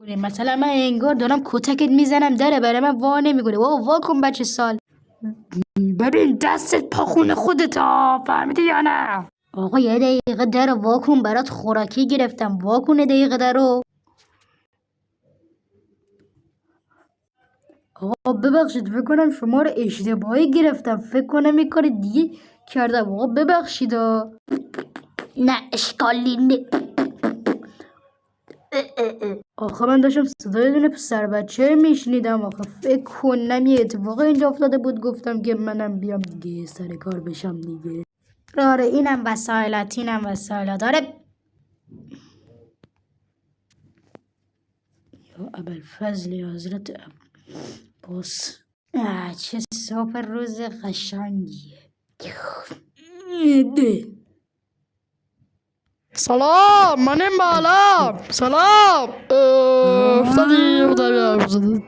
مثلا من انگار دارم کتکت میزنم داره برای من وا نمیکنه. وا کن بچه سال. ببین دستت پاخون خودتا، فهمیدی یا نه؟ آقا یه دقیقه در وا کن، برات خوراکی گرفتم، وا کن یه دقیقه درو. آقا ببخشید فکر کنم شما رو اشتباهی گرفتم، فکر کنم یه کار دیگه کردم. آقا ببخشید. نه اشکالی نه. آخه من داشتم صدای دونه پسر بچه میشنیدم. آخه فکر کنم یه اتفاق اینجا افتاده بود، گفتم که منم بیام دیگه سر کار بشم دیگه. آره اینم وسایلات آره. یا ابوالفضل حضرت عباس. چه صبح روز قشنگیه. سلام منیم بالا. سلام افتادی